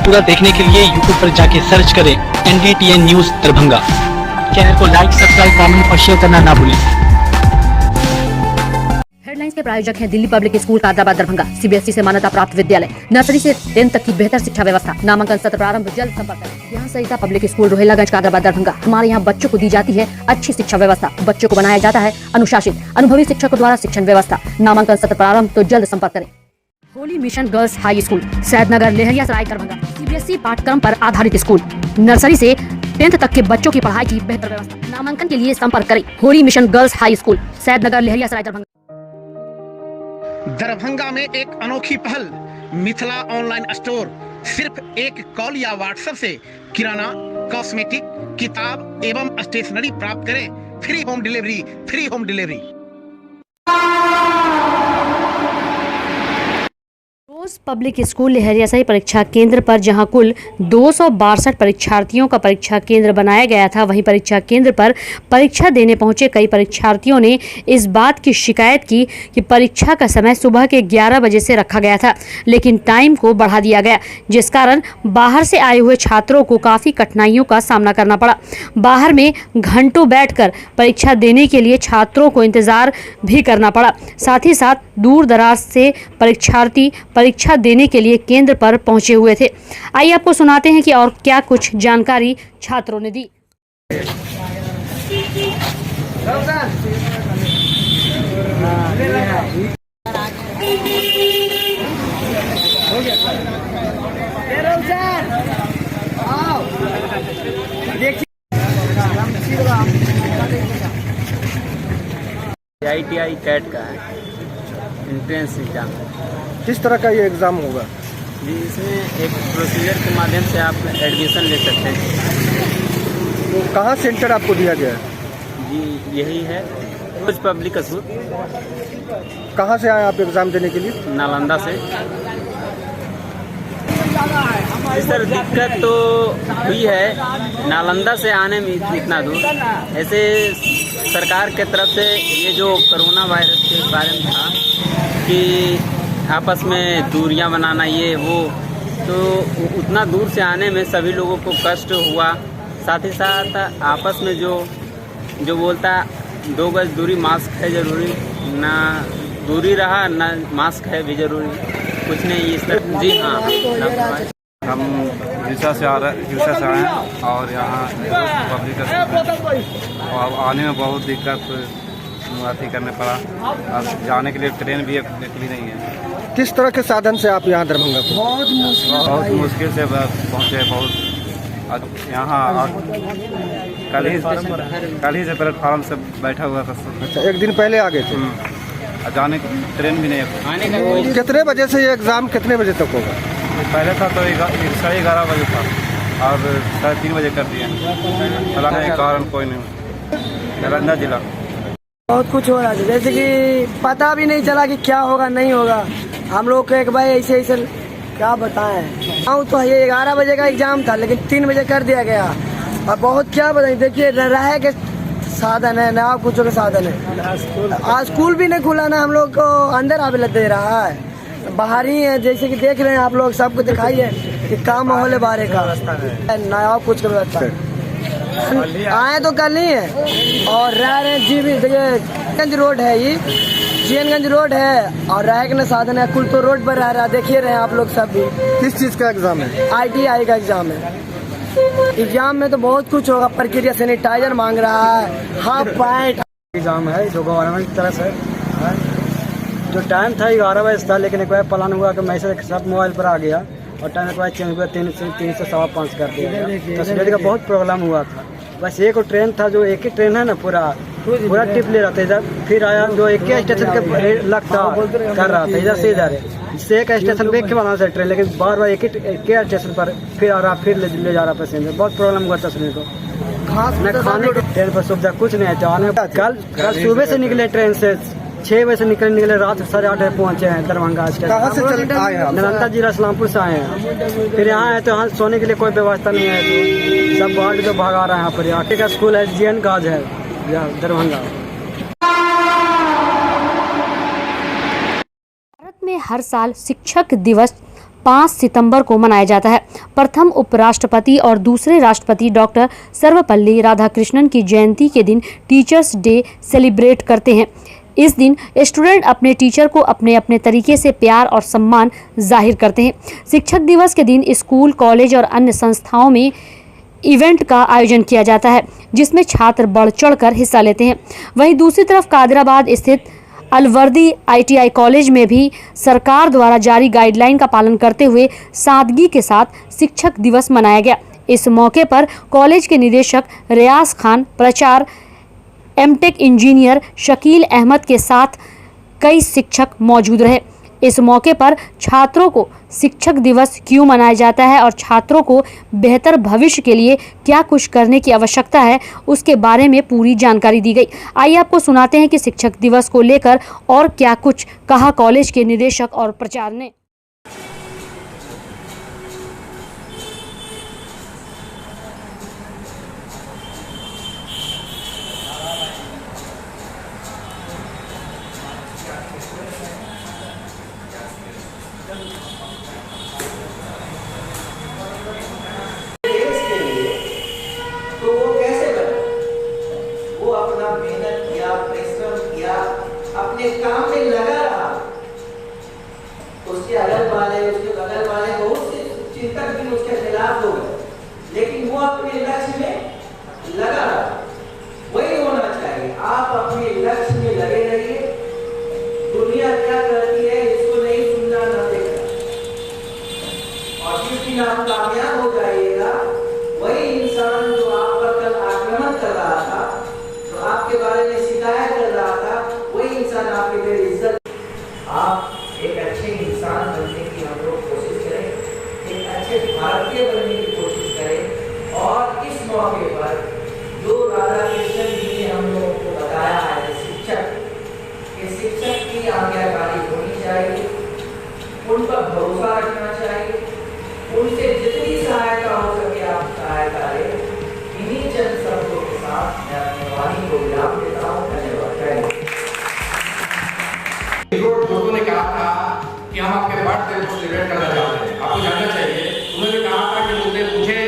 पूरा देखने के लिए यूट्यूब पर जाके सर्च करें NDTN न्यूज दरभंगा। चैनल को लाइक, सब्सक्राइब, कमेंट और शेयर करना ना भूलें। हेडलाइंस के प्रायोजक हैं Delhi public school Kadrabad Darbhanga, CBSE से मान्यता प्राप्त विद्यालय, नर्सरी से 10th तक की बेहतर शिक्षा व्यवस्था। नामांकन सत्र प्रारंभ जल्द संपर्क करें। यहाँ सरिता पब्लिक स्कूल रोहिलागंज कादराबाद दरभंगा। हमारे यहाँ बच्चों को दी जाती है अच्छी शिक्षा व्यवस्था, बच्चों को बनाया जाता है अनुशासित, अनुभवी शिक्षकों द्वारा शिक्षण व्यवस्था। नामांकन सत्र प्रारंभ तो जल्द संपर्क करें। Holy mission girls high school, Saidnagar, Laheriasarai, Darbhanga. CBSE पाठ्यक्रम पर आधारित स्कूल, नर्सरी से 10th तक के बच्चों की पढ़ाई की बेहतर व्यवस्था। नामांकन के लिए संपर्क करें। Holy mission girls high school, Saidnagar, Laheriasarai, Darbhanga. Darbhanga में एक अनोखी पहल, मिथिला ऑनलाइन स्टोर। सिर्फ एक कॉल या व्हाट्सएप से किराना, कॉस्मेटिक, किताब एवं स्टेशनरी प्राप्त करें। Free home delivery, free home delivery. Rose public school Laheriasarai परीक्षा केंद्र पर जहां कुल 262 परीक्षार्थियों का परीक्षा केंद्र बनाया गया था, वहीं परीक्षा केंद्र पर परीक्षा देने पहुंचे कई परीक्षार्थियों ने इस बात की शिकायत की कि परीक्षा का समय सुबह के 11 बजे से रखा गया था, लेकिन टाइम को बढ़ा दिया गया, जिस कारण बाहर से आए हुए छात्रों को काफ़ी कठिनाइयों का सामना करना पड़ा। बाहर में घंटों बैठकर परीक्षा देने के लिए छात्रों को इंतज़ार भी करना पड़ा। साथ ही साथ दूर दराज से परीक्षार्थी परीक्षा देने के लिए केंद्र पर पहुंचे हुए थे। आइए आपको सुनाते हैं कि और क्या कुछ जानकारी छात्रों ने दी। ITI कैट का है एंट्रेंस एग्जाम। किस तरह का ये एग्ज़ाम होगा? जी, इसमें एक प्रोसीजर के माध्यम से आप एडमिशन ले सकते हैं। तो कहाँ सेंटर आपको दिया गया है? जी, यही है रोज पब्लिक स्कूल। कहाँ से आए आप एग्ज़ाम देने के लिए? नालंदा से। सर, दिक्कत तो हुई है नालंदा से आने में इतना दूर। ऐसे सरकार के तरफ से ये जो कोरोना वायरस के बारे में था कि आपस में दूरियां बनाना, ये वो, तो उतना दूर से आने में सभी लोगों को कष्ट हुआ। साथ ही साथ आपस में जो बोलता 2 गज दूरी, मास्क है ज़रूरी, ना दूरी रहा ना मास्क है भी ज़रूरी, कुछ नहीं इस तरह। जी हाँ, हम गिरसा से आए हैं और यहाँ पब्लिक और आने में बहुत दिक्कत अथी करने पड़ा और जाने के लिए ट्रेन भी निकली नहीं है। किस तरह के साधन से आप यहाँ दरभंगा को? बहुत मुश्किल से पहुँचे। बहुत यहाँ कल ही से प्लेटफार्म से बैठा हुआ था। अच्छा, एक दिन पहले आ गए थे? जाने की ट्रेन भी नहीं है। कितने बजे से ये एग्ज़ाम कितने बजे तक होगा? पहले था तो 11:30 बजे था और 3:30 बजे कर दिए। चलाने के कारण कोई नहीं। नालंदा जिला बहुत कुछ हो रहा है, जैसे कि पता भी नहीं चला कि क्या होगा नहीं होगा। हम लोग को एक भाई ऐसे क्या बताएं। हाँ, तो ये 11 बजे का एग्जाम था, लेकिन 3 बजे कर दिया गया। और बहुत क्या बताएं, देखिए रहे के साधन है ना, कुछ के साधन है। आज स्कूल भी नहीं खुला ना, हम लोग को अंदर आवे दे रहा है। बाहर ही है, जैसे कि देख रहे हैं आप लोग, सबको दिखाइए कि काम माहौल है बाहर का ना, कुछ का व्यवस्था आए तो कल नहीं है। और रह रहे जी भी, देखिए गंज रोड है, ये जीएनगंज रोड है और रह के साधन है, कुल तो रोड पर रह रहा, देखिए रहे हैं आप लोग सब भी। किस चीज़ का एग्ज़ाम है? ITI का एग्जाम है। एग्जाम में तो बहुत कुछ होगा, प्रक्रिया सैनिटाइजर मांग रहा है, हाफ पैंट। एग्जाम है जो गवर्नमेंट की तरफ से। जो टाइम था 11 बजे था, लेकिन एक बार प्लान हुआ कि मैसेज सब मोबाइल पर आ गया और टाइम एक बार चेंज हुआ, 3 से 5:15 कर दिया गया। तस्वीर का बहुत प्रॉब्लम हुआ था। बस एक ट्रेन था, जो एक ही ट्रेन है ना, पूरा टिप ले रहा था इधर, फिर आया जो एक ही स्टेशन के लगता कर रहा था, इधर से इधर से एक स्टेशन पे एक बनाना था ट्रेन, लेकिन बार बार एक ही स्टेशन पर फिर आ रहा, फिर ले जा रहा पैसेंजर। बहुत प्रॉब्लम हुआ तस्वीर को। खाने की ट्रेन पर सुविधा कुछ नहीं है। जाने कल सुबह से निकले ट्रेन से, 6 बजे से निकले, रात 8:30 बजे पहुंचे हैं दरभंगा। कहाँ से आए हैं? नालंदा जिला इस्लामपुर से आए हैं। फिर यहाँ है तो यहाँ सोने के लिए कोई व्यवस्था नहीं है, तो सब बाहर तो भागा रहा है। यहाँ पर आटे का स्कूल है, GN काज है दरभंगा। भारत में हर साल शिक्षक दिवस 5 सितंबर को मनाया जाता है। प्रथम उपराष्ट्रपति और दूसरे राष्ट्रपति डॉक्टर सर्वपल्ली राधाकृष्णन की जयंती के दिन टीचर्स डे सेलिब्रेट करते हैं। इस दिन स्टूडेंट अपने टीचर को अपने अपने तरीके से प्यार और सम्मान जाहिर करते हैं। शिक्षक दिवस के दिन स्कूल, कॉलेज और अन्य संस्थाओं में इवेंट का आयोजन किया जाता है, जिसमें छात्र बढ़ चढ़कर हिस्सा लेते हैं। वहीं दूसरी तरफ कादिराबाद स्थित अलवर्दी ITI कॉलेज में भी सरकार द्वारा जारी गाइडलाइन का पालन करते हुए सादगी के साथ शिक्षक दिवस मनाया गया। इस मौके पर कॉलेज के निदेशक रियाज खान, प्राचार्य MTech इंजीनियर शकील अहमद के साथ कई शिक्षक मौजूद रहे। इस मौके पर छात्रों को शिक्षक दिवस क्यों मनाया जाता है और छात्रों को बेहतर भविष्य के लिए क्या कुछ करने की आवश्यकता है, उसके बारे में पूरी जानकारी दी गई। आइए आपको सुनाते हैं कि शिक्षक दिवस को लेकर और क्या कुछ कहा कॉलेज के निदेशक और प्राचार्य ने। तो वो कैसे बना? वो अपना मेहनत किया, परिश्रम किया, अपने काम में लगा रहा। उसके अगल वाले, उसके बगल वाले बहुत से चिंतक भी उसके खिलाफ हो गए, लेकिन वो अपने लक्ष्य में लगा रहा। वही होना चाहिए। आप अपने लक्ष्य में लगे रहिए। दुनिया क्या करती है इसको नहीं सुनना, न देखना। और जिस दिन आप कामयाब हो जाइएगा, वही इंसान जो आप पर कल आक्रमण कर रहा था, जो आपके बारे में शिकायत कर रहा था, वही इंसान आपके लिए इज्जत। आप एक अच्छे इंसान बनने की हम लोग कोशिश करें, एक अच्छे भारतीय बनने की कोशिश करें। और इस मौके पर जो राधाकृष्णन जी ने हम लोगों को बताया है, शिक्षक की आज्ञाकारी होनी चाहिए, उन पर भरोसा रखना चाहिए, उनसे जितनी सहायता हो सके आप सहायता करें। इन्हीं चंद शब्दों के साथ मैं अपनी वाणी को विराम देता हूँ। धन्यवाद। दोस्तों ने कहा था कि हम आपके बर्थडे को सेलिब्रेट करना चाहते हैं, आपको जानना चाहिए। उन्होंने कहा था कि मुझे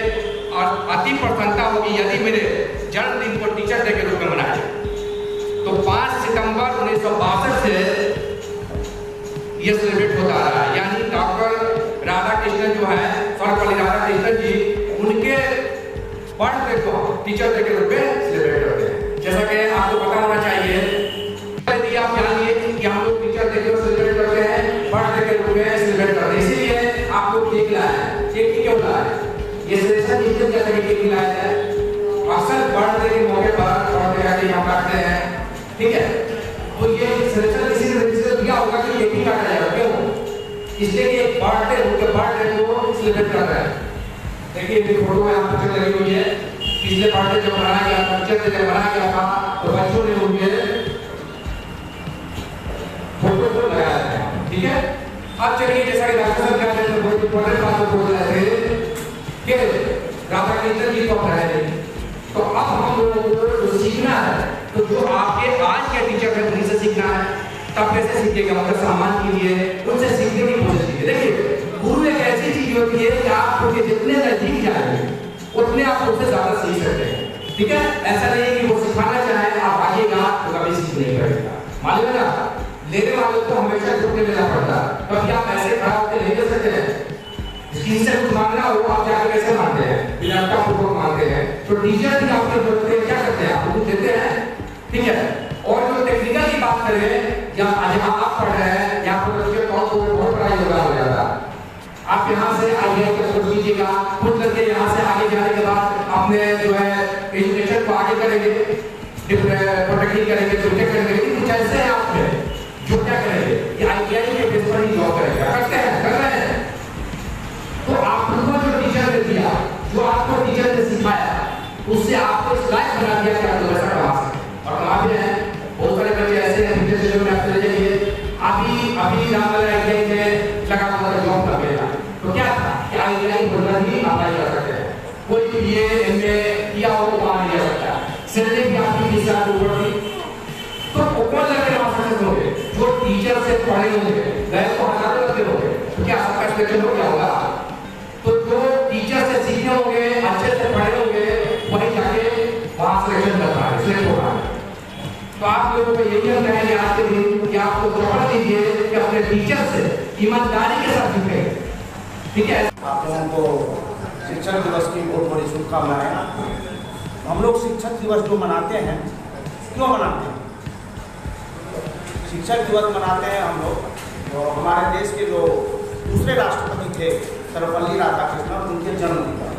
और अति प्रसन्नता होगी यदि मेरे जन्मदिन को टीचर डे के रूप में मनाया जाए। तो 5 सितंबर 1962 से ये सेलिब्रेट होता रहा है। यानी डॉक्टर राधाकृष्णन जो है, सर्वपल्ली राधाकृष्णन जी, उनके बर्थडे को टीचर डे के रूप में सेलिब्रेट करते हैं। जैसा कि आपको पता होना चाहिए, यदि आप जानिए कि हम लोग टीचर डे को सेलिब्रेट करते हैं, बर्थडे के रूप में सेलिब्रेट करते हैं। इसीलिए आपको केक लाया है। केक क्यों लाया है? ये सेलिब्रेशन इसलिए जैसे कि केक लाया है, अक्सर बर्थडे के मौके पर बर्थडे का केक हम काटते हैं, ठीक है। तो ये सेलिब्रेशन इसी तरह दिया होगा कि केक ही काटा जाएगा। क्यों? इसलिए कि एक बर्थडे को सेलिब्रेट कर रहा है। देखिए ये फोटो में आपको चल रही हुई है। पिछले बर्थडे जब मनाया गया, टीचर डे जब मनाया गया था, तो बच्चों ने उनके फोटो को लगाया था, ठीक है। अब चलिए, जैसा कि डॉक्टर साहब कहते हैं, बहुत इंपॉर्टेंट बात बोल रहे थे कि राधाकृष्णन जी तो रहे, तो अब हम लोगों को जो सीखना है, तो जो आपके आज के टीचर हैं उन्हीं से सीखना है। तब कैसे सीखिएगा? मतलब सम्मान कीजिए, उनसे सीखने की कोशिश कीजिए। देखिए, गुरु एक ऐसी चीज होती है कि आप उनके जितने नजदीक जाएंगे उतने आप उससे ज्यादा सीख सकते हैं, ठीक है। ऐसा नहीं है कि वो सिखाना चाहे, आप आइएगा तो कभी सीख नहीं करेगा। मालूम है ना, लेने वाले को हमेशा झुकने देना पड़ता है। कभी आप ऐसे खड़ा होकर ले दे सकते हैं, जिनसे कुछ मांगना हो आप जाकर कैसे मांगते हैं? बिना पूर्वक मांगते हैं। तो टीचर भी आपके जरूरत है, क्या करते हैं? आप कुछ देते हैं, ठीक है। और जो टेक्निकल की बात करें, जहाँ आप पढ़ रहे हैं, यहाँ पर बच्चे बहुत बड़ा योगदान हो जाता है। आप यहाँ से आगे कर लीजिएगा, खुद करके यहाँ से आगे जाने के बाद अपने जो है एजुकेशन को आगे करेंगे, प्रोटेक्टिंग करेंगे, प्रोटेक्ट करेंगे। लेकिन कुछ ऐसे हैं आप जो क्या करेंगे, ये ITI के बेस पर ही जॉब करेंगे, करते हैं, कर रहे हैं। तो आपको जो टीचर ने दिया, जो आपको टीचर ने सिखाया, उससे आपको इस लायक बना दिया कि आप लोग ऐसा कमा सकें और कमा भी रहे हैं। बहुत सारे बच्चे ऐसे हैं जिनसे में आप चले जाइए, अभी रामलला ITI में लगा हुआ जॉब कर गया, तो क्या था कि ITI बोलना ही अप्लाई कर सकते हैं। कोई BA MA किया हो तो वहाँ नहीं जा सकता, सैलरी भी आपकी 20,000 ऊपर थी। तो ऊपर लगे वहाँ सक्सेस होंगे, जो टीचर से पढ़े होंगे, गए तो हजारों लगे होंगे, तो क्या सबका सिलेक्शन हो गया होगा, तो जो टीचर से सीखे होंगे, अच्छे से पढ़े होंगे, वही जाके वहाँ सिलेक्शन कर रहा है, सिलेक्ट हो रहा है। तो आप लोगों को यही हम कहेंगे आज के दिन कि आप लोग शपथ लीजिए कि अपने टीचर से ईमानदारी के साथ जुड़े, ठीक है। आप लोगों को शिक्षक दिवस की बहुत बड़ी शुभकामनाएं। हम लोग शिक्षक दिवस जो मनाते हैं, क्यों मनाते हैं? शिक्षक दिवस मनाते हैं हम लोग, तो हमारे देश के जो दूसरे राष्ट्रपति थे सर्वपल्ली राधाकृष्णन, उनके जन्मदिन पर,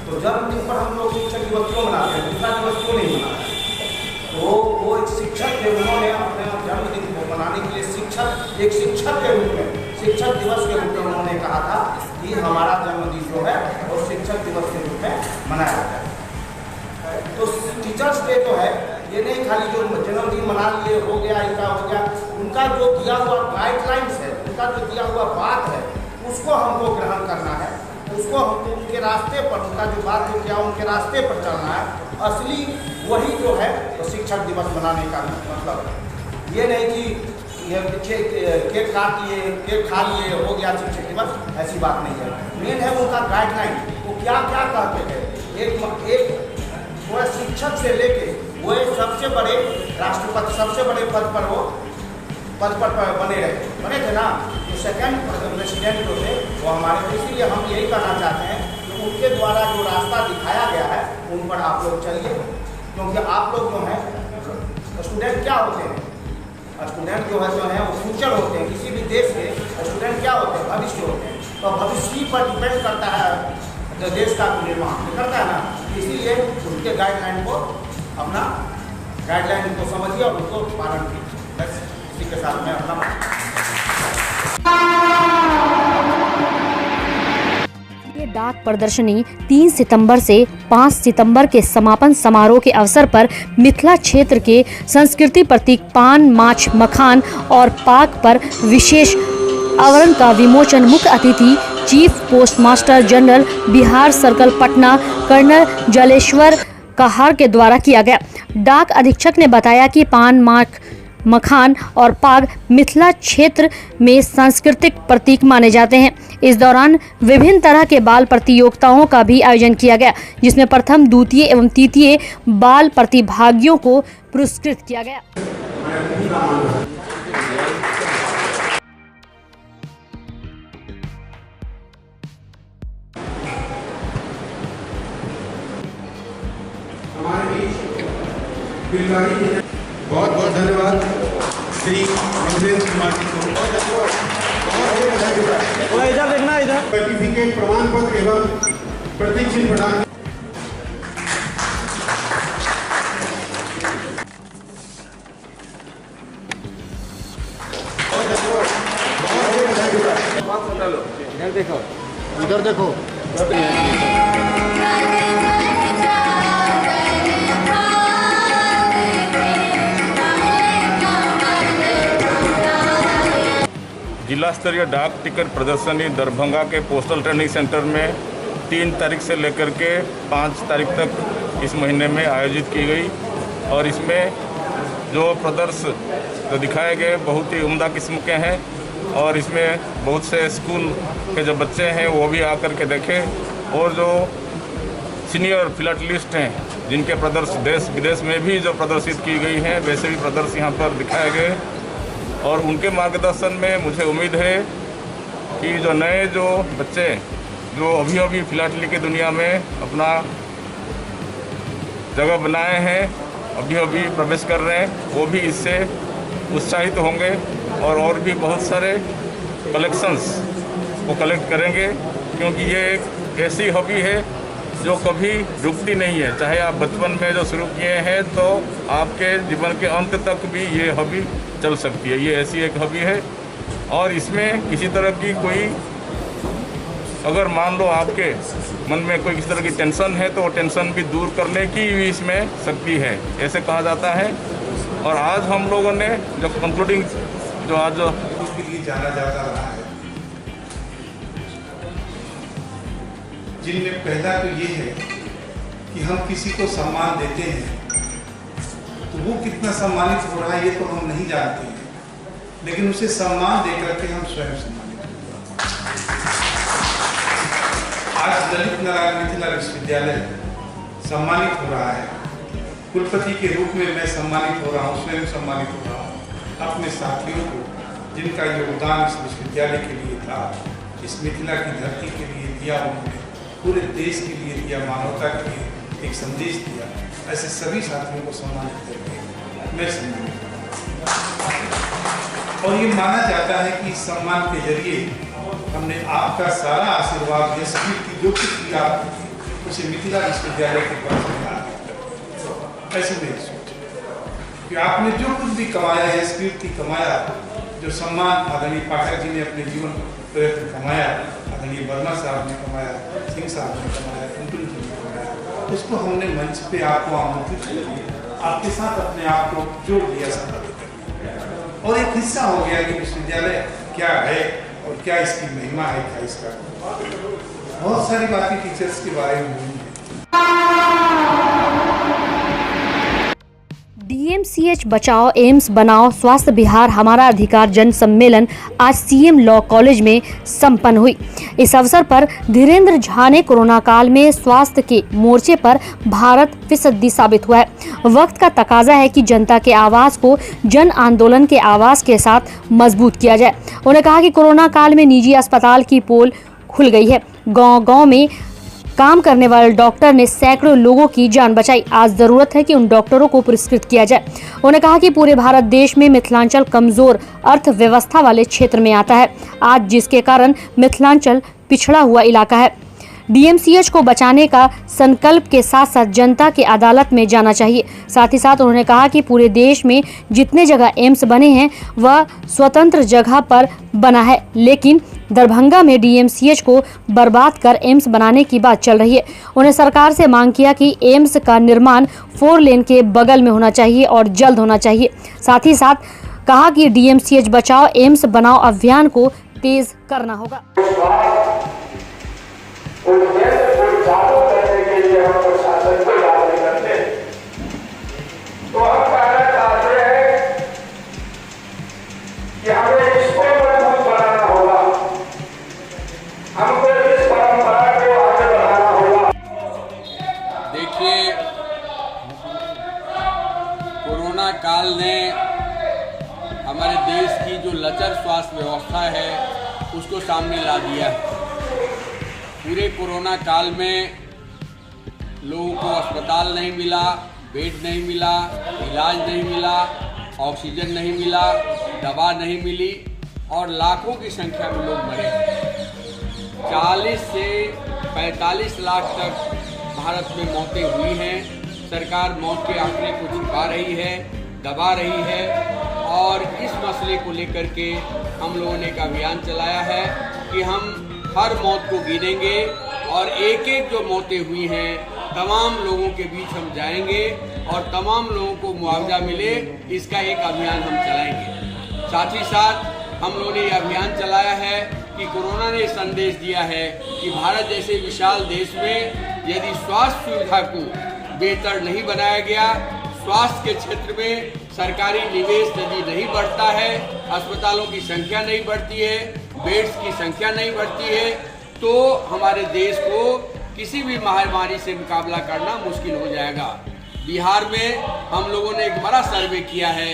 तो जन्मदिन पर हम लोग शिक्षक दिवस क्यों मनाते हैं, दूसरा दिवस क्यों नहीं मनाते? तो वो एक शिक्षक थे, उन्होंने अपने जन्मदिन को मनाने के लिए एक शिक्षक के रूप में, शिक्षक दिवस के रूप में उन्होंने कहा था कि हमारा जन्मदिन जो है वो शिक्षक दिवस के रूप में मनाया जाता है। तो टीचर्स डे जो है ये नहीं खाली जो जन्मदिन मना लिए हो गया, इनका हो गया, उनका जो दिया हुआ गाइडलाइंस है, उनका जो दिया हुआ बात है, उसको हमको ग्रहण करना है, उसको हमको उनके रास्ते पर, उनका जो बात है क्या उनके रास्ते पर चलना है। असली वही जो है तो शिक्षक दिवस मनाने का मतलब है। ये नहीं कि केक काट लिए, केक खा लिए, हो गया शिक्षक दिवस, ऐसी बात नहीं है। मेन है उनका गाइडलाइन, वो क्या क्या कहते थे। एक पूरा शिक्षक से लेके वो सबसे बड़े राष्ट्रपति, सबसे बड़े पद पर बने थे ना, जो सेकंड प्रेसिडेंट जो थे वो हमारे। इसीलिए हम यही कहना चाहते हैं कि उनके द्वारा जो रास्ता दिखाया गया है उन पर आप लोग चलिए, क्योंकि आप लोग जो हैं स्टूडेंट क्या होते हैं, स्टूडेंट जो है वो फ्यूचर होते हैं किसी भी देश के। स्टूडेंट क्या होते हैं, भविष्य होते हैं। तो भविष्य पर डिपेंड करता है देश का निर्माण करता है ना, इसीलिए उनके गाइडलाइन को, अपना गाइडलाइन को समझिए और उनको पालन कीजिए। बस इसी के साथ में अपना ये डाक प्रदर्शनी 3 सितंबर से 5 सितंबर के समापन समारोह के अवसर पर मिथिला क्षेत्र के संस्कृति प्रतीक पान, माछ, मखान और पाक पर विशेष आवरण का विमोचन मुख्य अतिथि chief postmaster general Bihar circle Patna colonel Jaleshwar Kahar के द्वारा किया गया। डाक अधीक्षक ने बताया कि पान, माछ, मखान और पाग मिथिला क्षेत्र में सांस्कृतिक प्रतीक माने जाते हैं। इस दौरान विभिन्न तरह के बाल प्रतियोगिताओं का भी आयोजन किया गया, जिसमें प्रथम, द्वितीय एवं तृतीय बाल प्रतिभागियों को पुरस्कृत किया गया। बहुत बहुत धन्यवाद श्री वीरेंद्र कुमार जी को। इधर देखना, इधर सर्टिफिकेट, प्रमाण पत्र एवं प्रतीक चिन्ह प्रदान। इधर देखो, इधर देखो। जिला स्तरीय डाक टिकट प्रदर्शनी दरभंगा के पोस्टल ट्रेनिंग सेंटर में 3 तारीख से लेकर के 5 तारीख तक इस महीने में आयोजित की गई। और इसमें जो प्रदर्शन जो दिखाए गए बहुत ही उम्दा किस्म के हैं, और इसमें बहुत से स्कूल के जो बच्चे हैं वो भी आकर के देखें, और जो सीनियर फिलाटेलिस्ट हैं जिनके प्रदर्शन देश विदेश में भी जो प्रदर्शित की गई हैं, वैसे भी प्रदर्शन यहाँ पर दिखाए गए। और उनके मार्गदर्शन में मुझे उम्मीद है कि जो नए जो बच्चे जो अभी फिलाटली की दुनिया में अपना जगह बनाए हैं, अभी प्रवेश कर रहे हैं, वो भी इससे उत्साहित होंगे और भी बहुत सारे कलेक्शंस को कलेक्ट करेंगे, क्योंकि ये एक ऐसी हॉबी है जो कभी रुकती नहीं है। चाहे आप बचपन में जो शुरू किए हैं तो आपके जीवन के अंत तक भी ये हॉबी चल सकती है। ये ऐसी एक हॉबी है, और इसमें किसी तरह की कोई, अगर मान लो आपके मन में कोई किसी तरह की टेंशन है तो वो टेंशन भी दूर करने की भी इसमें शक्ति है, ऐसे कहा जाता है। और आज हम लोगों ने जो कंक्लूडिंग जो आज उसके लिए जाना जाता रहा है, जिनमें पहला तो ये है कि हम किसी को सम्मान देते हैं तो वो कितना सम्मानित हो रहा है ये तो हम नहीं जानते हैं, लेकिन उसे सम्मान देकर के हम स्वयं सम्मानित होते हैं। आज ललित नारायण मिथिला विश्वविद्यालय सम्मानित हो रहा है। कुलपति के रूप में मैं सम्मानित हो रहा हूँ, स्वयं सम्मानित हो रहा हूँ अपने साथियों को, जिनका योगदान इस विश्वविद्यालय के लिए था, इस मिथिला की धरती के लिए दिया, उन्होंने पूरे देश के लिए दिया, मानवता के लिए एक संदेश दिया। ऐसे सभी साथियों को सम्मानित करके मैं सम्मानित और ये माना जाता है कि इस सम्मान के जरिए हमने आपका सारा आशीर्वाद, यश कीर्ति जो कुछ भी आप उसे मिथिला विश्वविद्यालय के पास में ऐसे नहीं सोचा कि आपने जो कुछ भी कमाया, यश कीर्ति कमाया, जो सम्मान आदरणीय पाठक जी ने अपने जीवन प्रयत्न कमाया, आदरणीय वर्मा साहब ने कमाया, सिंह साहब ने कमाया, टुनटुन जी ने कमाया, उसको हमने मंच पे आपको आमंत्रित किया, आपके साथ अपने आप को जोड़ दिया, संबंधित और एक हिस्सा हो गया कि विश्वविद्यालय क्या है और क्या इसकी महिमा है, क्या इसका। बहुत सारी बातें टीचर्स के बारे में हुई है। डीएमसीएच बचाओ एम्स बनाओ स्वास्थ्य बिहार हमारा अधिकार जन सम्मेलन आज सीएम लॉ कॉलेज में संपन्न हुई। इस अवसर पर धीरेन्द्र झा ने कोरोना काल में स्वास्थ्य के मोर्चे पर भारत फिसदी साबित हुआ है। वक्त का तकाजा है कि जनता के आवाज को जन आंदोलन के आवाज के साथ मजबूत किया जाए। उन्होंने कहा कि कोरोना काल में निजी अस्पताल की पोल खुल गई है। गांव-गांव में काम करने वाले डॉक्टर ने सैकड़ों लोगों की जान बचाई। आज जरूरत है कि उन डॉक्टरों को पुरस्कृत किया जाए। उन्होंने कहा कि पूरे भारत देश में मिथिलांचल कमजोर अर्थव्यवस्था वाले क्षेत्र में आता है, आज जिसके कारण मिथिलांचल पिछड़ा हुआ इलाका है। डीएमसीएच को बचाने का संकल्प के साथ साथ जनता की अदालत में जाना चाहिए। साथ ही साथ उन्होंने कहा कि पूरे देश में जितने जगह एम्स बने हैं वह स्वतंत्र जगह पर बना है, लेकिन दरभंगा में डीएमसीएच को बर्बाद कर एम्स बनाने की बात चल रही है। उन्हें सरकार से मांग किया कि एम्स का निर्माण 4 लेन के बगल में होना चाहिए और जल्द होना चाहिए। साथ ही साथ कहा कि डीएमसीएच बचाओ एम्स बनाओ अभियान को तेज करना होगा। चालू करने के लिए हम प्रशासन को याद करते हैं, तो हम कहना चाहते हैं कि हमें इसको मजबूत बनाना होगा, हमको इस परंपरा को आगे बढ़ाना होगा। देखिए, कोरोना काल ने हमारे देश की जो लचर स्वास्थ्य व्यवस्था है उसको सामने ला दिया है। पूरे कोरोना काल में लोगों को अस्पताल नहीं मिला, बेड नहीं मिला, इलाज नहीं मिला, ऑक्सीजन नहीं मिला, दवा नहीं मिली और लाखों की संख्या में लोग मरे। 40 से 45 लाख तक भारत में मौतें हुई हैं। सरकार मौत के आंकड़े को छुपा रही है, दबा रही है और इस मसले को लेकर के हम लोगों ने एक अभियान चलाया है कि हम हर मौत को गिनेंगे और एक एक जो मौतें हुई हैं तमाम लोगों के बीच हम जाएंगे और तमाम लोगों को मुआवजा मिले, इसका एक अभियान हम चलाएंगे। साथ ही साथ हम लोगों ने ये अभियान चलाया है कि कोरोना ने संदेश दिया है कि भारत जैसे विशाल देश में यदि स्वास्थ्य सुविधा को बेहतर नहीं बनाया गया, स्वास्थ्य के क्षेत्र में सरकारी निवेश यदि नहीं बढ़ता है, अस्पतालों की संख्या नहीं बढ़ती है, बेड्स की संख्या नहीं बढ़ती है, तो हमारे देश को किसी भी महामारी से मुकाबला करना मुश्किल हो जाएगा। बिहार में हम लोगों ने एक बड़ा सर्वे किया है,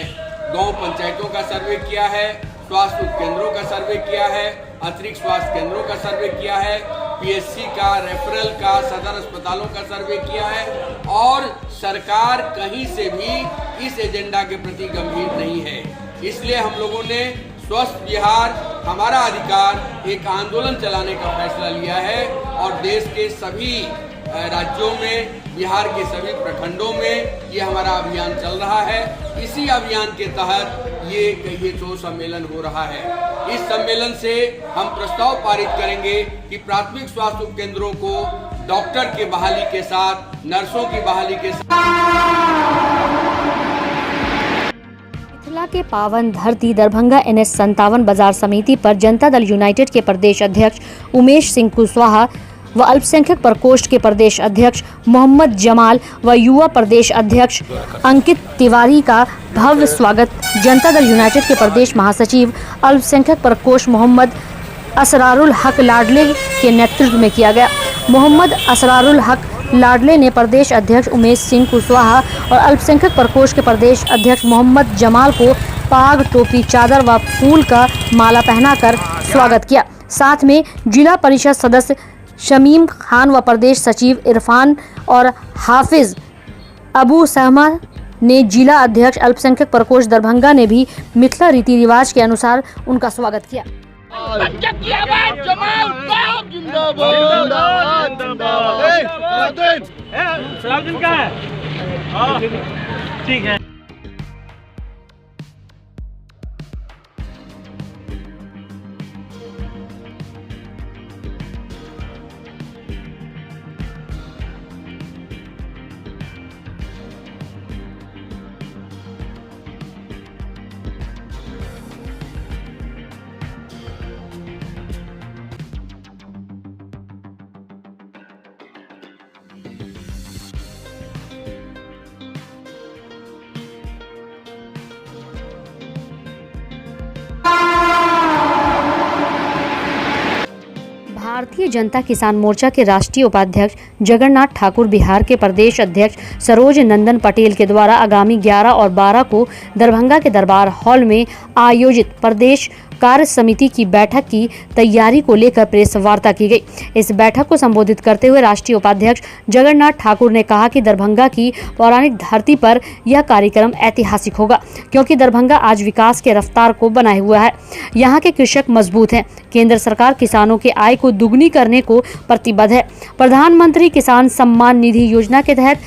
गांव पंचायतों का सर्वे किया है, स्वास्थ्य उपकेंद्रों का सर्वे किया है, अतिरिक्त स्वास्थ्य केंद्रों का सर्वे किया है, पीएचसी का, रेफरल का, सदर अस्पतालों का सर्वे किया है और सरकार कहीं से भी इस एजेंडा के प्रति गंभीर नहीं है। इसलिए हम लोगों ने स्वस्थ बिहार हमारा अधिकार एक आंदोलन चलाने का फैसला लिया है और देश के सभी राज्यों में, बिहार के सभी प्रखंडों में ये हमारा अभियान चल रहा है। इसी अभियान के तहत ये कहिए तो सम्मेलन हो रहा है। इस सम्मेलन से हम प्रस्ताव पारित करेंगे कि प्राथमिक स्वास्थ्य उपकेंद्रों को डॉक्टर की बहाली के साथ, नर्सों की बहाली के मिथिला के पावन धरती दरभंगा NH 57 बाजार समिति पर जनता दल यूनाइटेड के प्रदेश अध्यक्ष उमेश सिंह कुशवाहा व अल्पसंख्यक प्रकोष्ठ के प्रदेश अध्यक्ष मोहम्मद जमाल व युवा प्रदेश अध्यक्ष अंकित तिवारी का भव्य स्वागत जनता दल यूनाइटेड के प्रदेश महासचिव अल्पसंख्यक प्रकोष्ठ मोहम्मद असरारुल हक लाडले के नेतृत्व में किया गया। मोहम्मद असरारुल हक लाडले ने प्रदेश अध्यक्ष उमेश सिंह कुशवाहा और अल्पसंख्यक प्रकोष्ठ के प्रदेश अध्यक्ष मोहम्मद जमाल को पाग, टोपी, चादर व फूल का माला पहनाकर स्वागत किया। साथ में जिला परिषद सदस्य शमीम खान व प्रदेश सचिव इरफान और हाफिज अबू सहमा ने जिला अध्यक्ष अल्पसंख्यक प्रकोष्ठ दरभंगा ने भी मिथिला रीति रिवाज के अनुसार उनका स्वागत किया। ठीक है। भारतीय जनता किसान मोर्चा के राष्ट्रीय उपाध्यक्ष जगन्नाथ ठाकुर, बिहार के प्रदेश अध्यक्ष सरोज नंदन पटेल के द्वारा आगामी 11 और 12 को दरभंगा के दरबार हॉल में आयोजित प्रदेश कार्य समिति की बैठक की तैयारी को लेकर प्रेस वार्ता की गई। इस बैठक को संबोधित करते हुए राष्ट्रीय उपाध्यक्ष जगन्नाथ ठाकुर ने कहा कि दरभंगा की पौराणिक धरती पर यह कार्यक्रम ऐतिहासिक होगा, क्योंकि दरभंगा आज विकास के रफ्तार को बनाए हुआ है। यहाँ के कृषक मजबूत हैं। केंद्र सरकार किसानों के आय को दुगनी करने को प्रतिबद्ध है। प्रधानमंत्री किसान सम्मान निधि योजना के तहत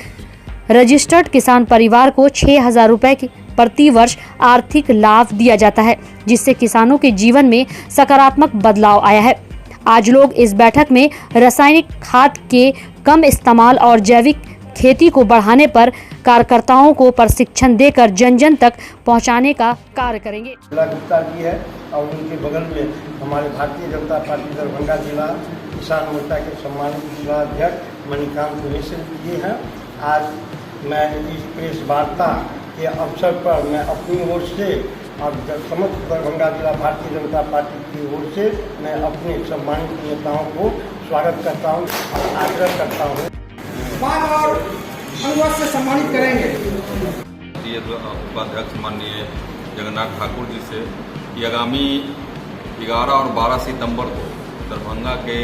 रजिस्टर्ड किसान परिवार को 6,000 रुपए प्रति वर्ष आर्थिक लाभ दिया जाता है, जिससे किसानों के जीवन में सकारात्मक बदलाव आया है। आज लोग इस बैठक में रासायनिक खाद के कम इस्तेमाल और जैविक खेती को बढ़ाने पर कार्यकर्ताओं को प्रशिक्षण देकर जन जन तक पहुंचाने का कार्य करेंगे। गुप्ता जी है और उनके बगल में हमारे भारतीय जनता पार्टी दरभंगा जिला किसान मोर्चा के सम्मानित जिला अध्यक्ष मणिकांत मिश्र जी हैं। आज मैं इस प्रेस वार्ता के अवसर पर मैं अपनी ओर से और समस्त दरभंगा जिला भारतीय जनता पार्टी की ओर से मैं अपने सम्मानित नेताओं को स्वागत करता हूँ और आग्रह करता हूँ और अनुवाद से सम्मानित करेंगे। उपाध्यक्ष माननीय जगन्नाथ ठाकुर जी से कि आगामी 11 और 12 सितंबर को दरभंगा के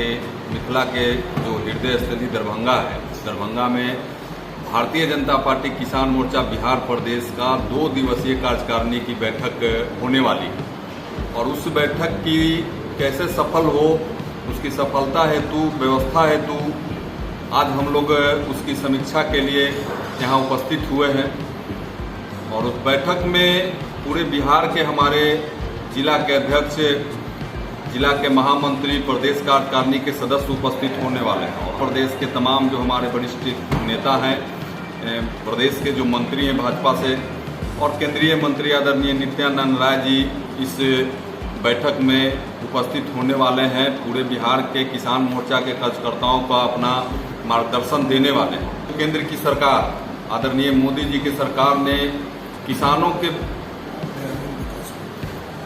मिथिला के जो हृदय स्थली दरभंगा है, दरभंगा में भारतीय जनता पार्टी किसान मोर्चा बिहार प्रदेश का 2 दिवसीय कार्यकारिणी की बैठक होने वाली है और उस बैठक की कैसे सफल हो, उसकी सफलता हेतु, व्यवस्था हेतु आज हम लोग उसकी समीक्षा के लिए यहाँ उपस्थित हुए हैं। और उस बैठक में पूरे बिहार के हमारे जिला के अध्यक्ष, जिला के महामंत्री, प्रदेश कार्यकारिणी के सदस्य उपस्थित होने वाले हैं और प्रदेश के तमाम जो हमारे वरिष्ठ नेता हैं, प्रदेश के जो मंत्री हैं भाजपा से और केंद्रीय मंत्री आदरणीय नित्यानंद राय जी इस बैठक में उपस्थित होने वाले हैं। पूरे बिहार के किसान मोर्चा के कार्यकर्ताओं का अपना मार्गदर्शन देने वाले हैं। केंद्र की सरकार, आदरणीय मोदी जी की सरकार ने किसानों के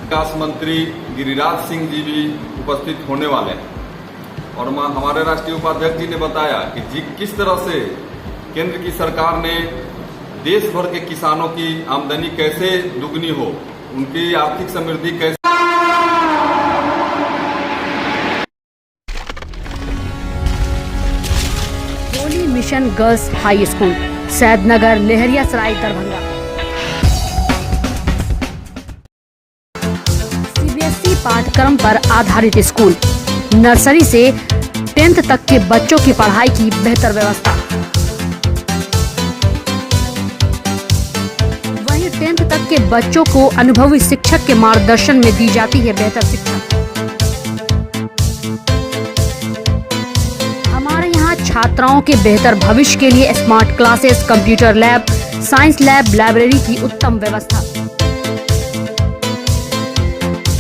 विकास मंत्री गिरिराज सिंह जी भी उपस्थित होने वाले हैं और हमारे राष्ट्रीय उपाध्यक्ष जी ने बताया कि किस तरह से केंद्र की सरकार ने देश भर के किसानों की आमदनी कैसे दुगनी हो, उनकी आर्थिक समृद्धि कैसे। Holi mission girls high school, Saidnagar, Laheriasarai, Darbhanga. CBSE पाठ्यक्रम पर आधारित स्कूल, नर्सरी से 10th तक के बच्चों की पढ़ाई की बेहतर व्यवस्था। वहीं 10th तक के बच्चों को अनुभवी शिक्षक के मार्गदर्शन में दी जाती है बेहतर शिक्षा। हमारे यहाँ छात्राओं के बेहतर भविष्य के लिए smart classes, computer lab, science lab, library की उत्तम व्यवस्था।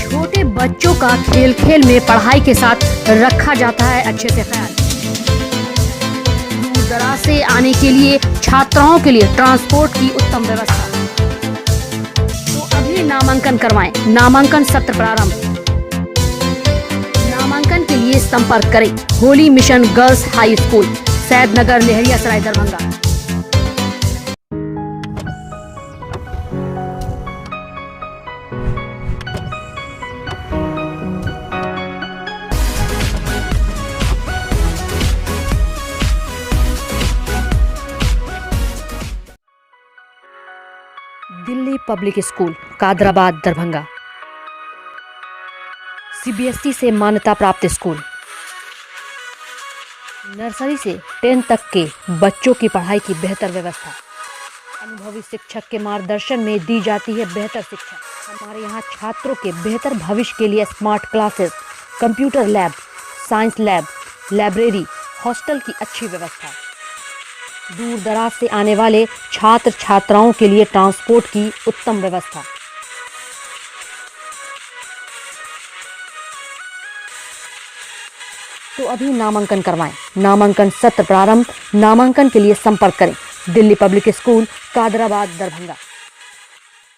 छोटे बच्चों का खेल खेल में पढ़ाई के साथ रखा जाता है अच्छे से ख्याल। दूर दराज से आने के लिए छात्राओं के लिए ट्रांसपोर्ट की उत्तम व्यवस्था। तो अभी नामांकन करवाएं। नामांकन सत्र प्रारंभ। नामांकन के लिए लिए संपर्क करें holy mission girls high school, Saidnagar, Laheriasarai, Darbhanga. Delhi public school, Kadrabad, Darbhanga. CBSE से मान्यता प्राप्त स्कूल। नर्सरी से 10 तक के बच्चों की पढ़ाई की बेहतर व्यवस्था। अनुभवी शिक्षक के मार्गदर्शन में दी जाती है बेहतर शिक्षा। हमारे यहाँ छात्रों के बेहतर भविष्य के लिए smart classes, computer lab, science lab, library, hostel की अच्छी व्यवस्था। दूर दराज से आने वाले छात्र छात्राओं के लिए ट्रांसपोर्ट की उत्तम व्यवस्था। तो अभी नामांकन करवाएं। नामांकन सत्र प्रारंभ। नामांकन के लिए संपर्क करें दिल्ली पब्लिक स्कूल, कादराबाद, दरभंगा।